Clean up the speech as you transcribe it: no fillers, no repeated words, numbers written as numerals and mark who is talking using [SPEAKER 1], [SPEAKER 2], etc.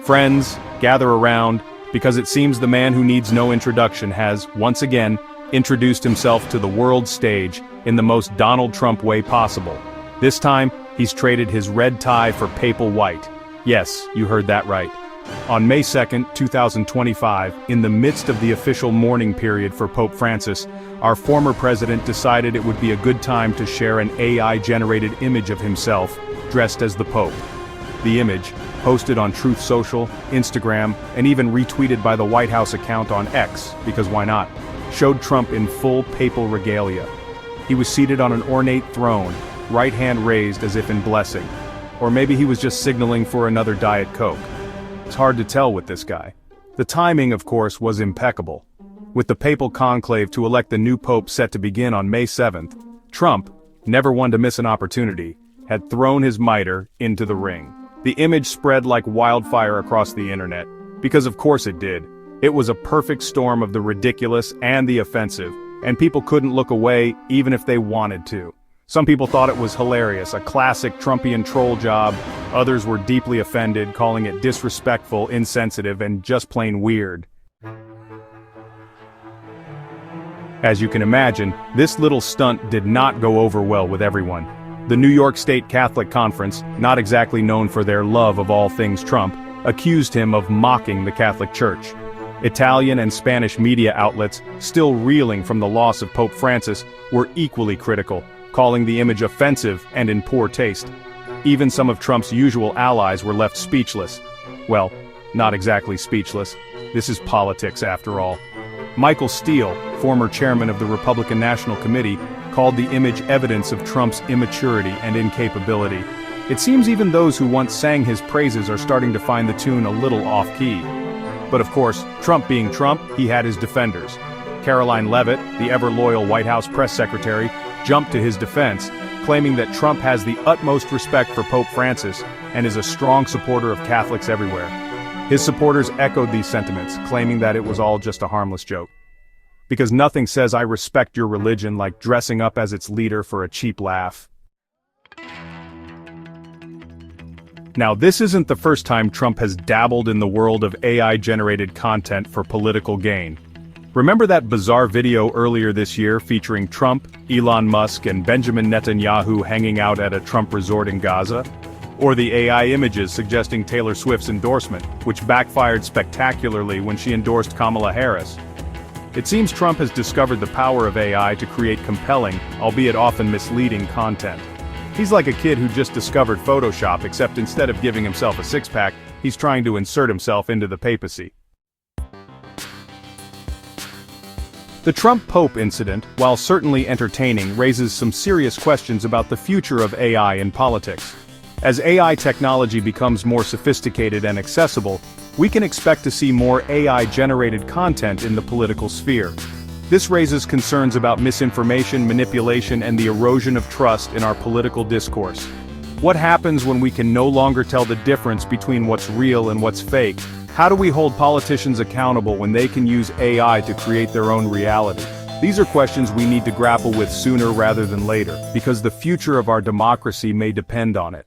[SPEAKER 1] Friends, gather around, because it seems the man who needs no introduction has, once again, introduced himself to the world stage in the most Donald Trump way possible. This time, he's traded his red tie for papal white. Yes, you heard that right. On May 2, 2025, in the midst of the official mourning period for Pope Francis, our former president decided it would be a good time to share an AI-generated image of himself, dressed as the Pope. The image, posted on Truth Social, Instagram, and even retweeted by the White House account on X, because why not, showed Trump in full papal regalia. He was seated on an ornate throne, right hand raised as if in blessing. Or maybe he was just signaling for another Diet Coke. It's hard to tell with this guy. The timing, of course, was impeccable. With the papal conclave to elect the new pope set to begin on May 7th, Trump, never one to miss an opportunity, had thrown his mitre into the ring. The image spread like wildfire across the internet, because of course it did. It was a perfect storm of the ridiculous and the offensive, and people couldn't look away even if they wanted to. Some people thought it was hilarious, a classic Trumpian troll job. Others were deeply offended, calling it disrespectful, insensitive, and just plain weird. As you can imagine, this little stunt did not go over well with everyone. The New York State Catholic Conference, not exactly known for their love of all things Trump, accused him of mocking the Catholic Church. Italian and Spanish media outlets, still reeling from the loss of Pope Francis, were equally critical, calling the image offensive and in poor taste. Even some of Trump's usual allies were left speechless. Well, not exactly speechless. This is politics after all. Michael Steele, former chairman of the Republican National Committee, called the image evidence of Trump's immaturity and incapability. It seems even those who once sang his praises are starting to find the tune a little off-key. But of course, Trump being Trump, he had his defenders. Caroline Leavitt, the ever-loyal White House press secretary, jumped to his defense, claiming that Trump has the utmost respect for Pope Francis and is a strong supporter of Catholics everywhere. His supporters echoed these sentiments, claiming that it was all just a harmless joke. Because nothing says I respect your religion like dressing up as its leader for a cheap laugh. Now, this isn't the first time Trump has dabbled in the world of AI-generated content for political gain. Remember that bizarre video earlier this year featuring Trump, Elon Musk, and Benjamin Netanyahu hanging out at a Trump resort in Gaza? Or the AI images suggesting Taylor Swift's endorsement, which backfired spectacularly when she endorsed Kamala Harris? It seems Trump has discovered the power of AI to create compelling, albeit often misleading, content. He's like a kid who just discovered Photoshop, except instead of giving himself a six-pack, he's trying to insert himself into the papacy. The Trump Pope incident, while certainly entertaining, raises some serious questions about the future of AI in politics. As AI technology becomes more sophisticated and accessible, we can expect to see more AI-generated content in the political sphere. This raises concerns about misinformation, manipulation, and the erosion of trust in our political discourse. What happens when we can no longer tell the difference between what's real and what's fake? How do we hold politicians accountable when they can use AI to create their own reality? These are questions we need to grapple with sooner rather than later, because the future of our democracy may depend on it.